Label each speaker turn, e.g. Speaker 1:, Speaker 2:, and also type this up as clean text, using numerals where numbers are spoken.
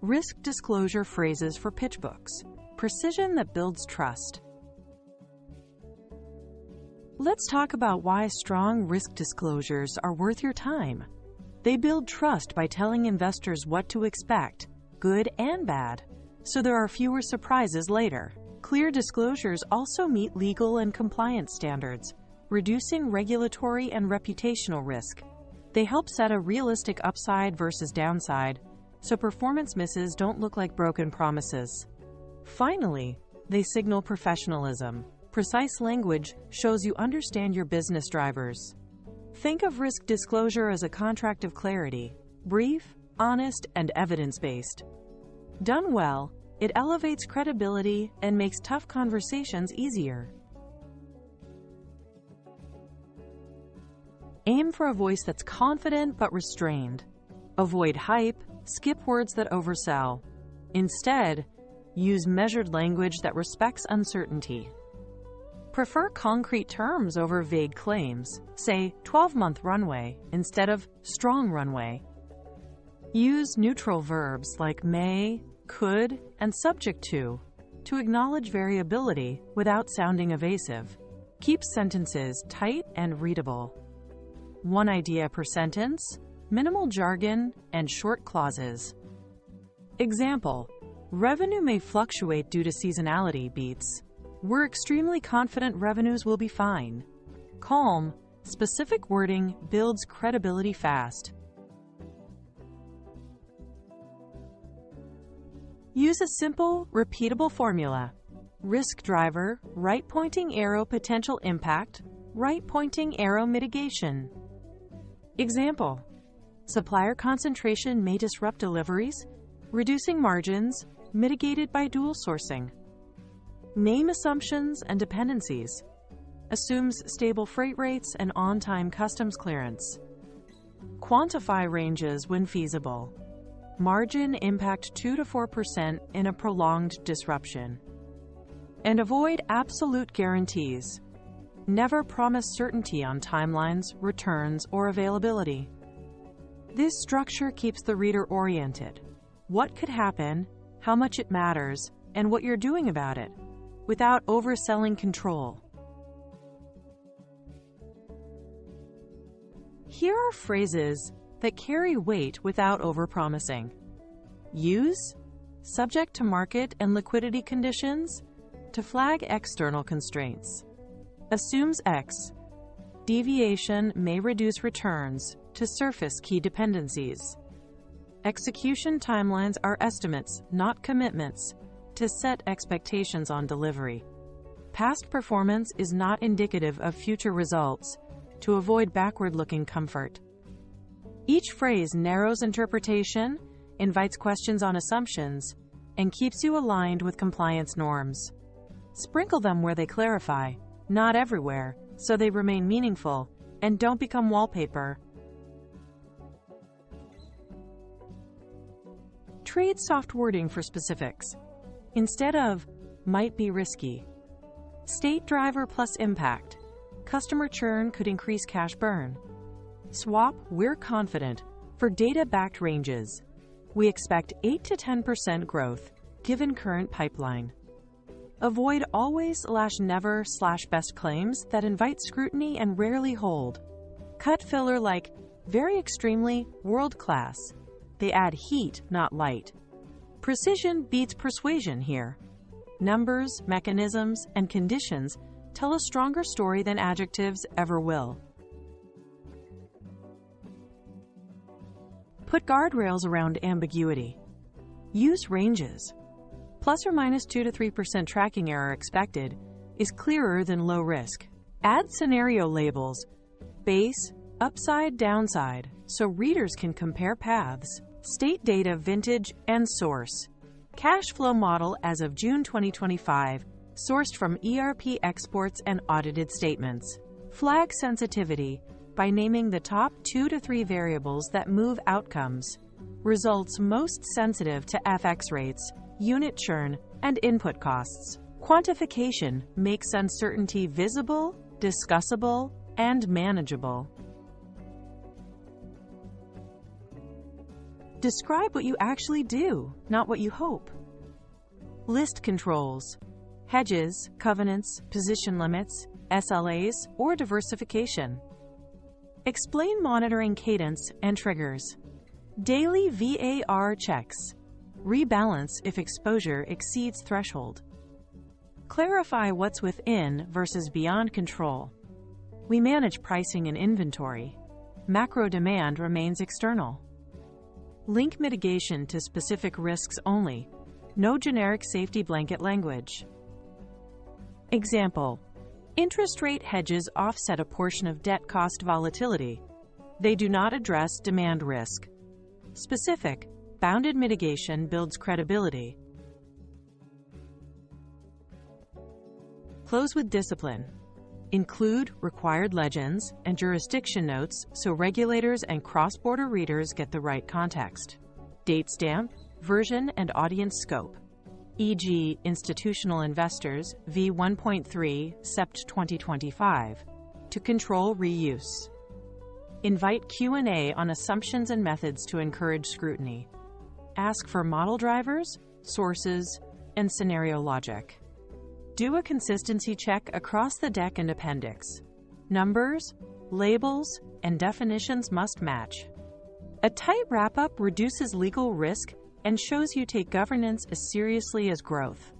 Speaker 1: Risk disclosure phrases for Pitchbooks. Precision that builds trust. Let's talk about why strong risk disclosures are worth your time. They build trust by telling investors what to expect, good and bad, so there are fewer surprises later. Clear disclosures also meet legal and compliance standards, reducing regulatory and reputational risk. They help set a realistic upside versus downside, so performance misses don't look like broken promises. Finally, they signal professionalism. Precise language shows you understand your business drivers. Think of risk disclosure as a contract of clarity, brief, honest, and evidence-based. Done well, it elevates credibility and makes tough conversations easier. Aim for a voice that's confident but restrained. Avoid hype, skip words that oversell. Instead, use measured language that respects uncertainty. Prefer concrete terms over vague claims. Say 12-month runway instead of strong runway. Use neutral verbs like may, could, and subject to acknowledge variability without sounding evasive. Keep sentences tight and readable. One idea per sentence, minimal jargon, and short clauses. Example: revenue may fluctuate due to seasonality beats. We're extremely confident revenues will be fine. Calm, specific wording builds credibility fast. Use a simple, repeatable formula. Risk driver, right pointing arrow potential impact, right pointing arrow mitigation. Example: supplier concentration may disrupt deliveries, reducing margins, mitigated by dual sourcing. Name assumptions and dependencies. Assumes stable freight rates and on-time customs clearance. Quantify ranges when feasible. Margin impact 2 to 4% in a prolonged disruption. And avoid absolute guarantees. Never promise certainty on timelines, returns, or availability. This structure keeps the reader oriented. What could happen, how much it matters, and what you're doing about it, without overselling control. Here are phrases that carry weight without overpromising. Use subject to market and liquidity conditions to flag external constraints. Assumes X. Deviation may reduce returns to surface key dependencies. Execution timelines are estimates, not commitments, to set expectations on delivery. Past performance is not indicative of future results, to avoid backward-looking comfort. Each phrase narrows interpretation, invites questions on assumptions, and keeps you aligned with compliance norms. Sprinkle them where they clarify, not everywhere, so they remain meaningful and don't become wallpaper. Trade soft wording for specifics. Instead of might be risky, state driver plus impact. Customer churn could increase cash burn. Swap we're confident for data-backed ranges. We expect 8 to 10% growth given current pipeline. Avoid always/never/best claims that invite scrutiny and rarely hold. Cut filler like very extremely world-class. They add heat, not light. Precision beats persuasion here. Numbers, mechanisms, and conditions tell a stronger story than adjectives ever will. Put guardrails around ambiguity. Use ranges. Plus or minus 2 to 3% tracking error expected is clearer than low risk. Add scenario labels, base, upside, downside, so readers can compare paths. State data vintage and source. Cash flow model as of June 2025, sourced from ERP exports and audited statements. Flag sensitivity by naming the top 2 to 3 variables that move outcomes. Results most sensitive to FX rates, unit churn, and input costs. Quantification makes uncertainty visible, discussable, and manageable. Describe what you actually do, not what you hope. List controls: hedges, covenants, position limits, SLAs, or diversification. Explain monitoring cadence and triggers. Daily VAR checks. Rebalance if exposure exceeds threshold. Clarify what's within versus beyond control. We manage pricing and inventory. Macro demand remains external. Link mitigation to specific risks only. No generic safety blanket language. Example: interest rate hedges offset a portion of debt cost volatility. They do not address demand risk. Specific: bounded mitigation builds credibility. Close with discipline. Include required legends and jurisdiction notes so regulators and cross-border readers get the right context. Date stamp, version, and audience scope, e.g. institutional investors v1.3 Sept 2025, to control reuse. Invite Q&A on assumptions and methods to encourage scrutiny. Ask for model drivers, sources, and scenario logic. Do a consistency check across the deck and appendix. Numbers, labels, and definitions must match. A tight wrap-up reduces legal risk and shows you take governance as seriously as growth.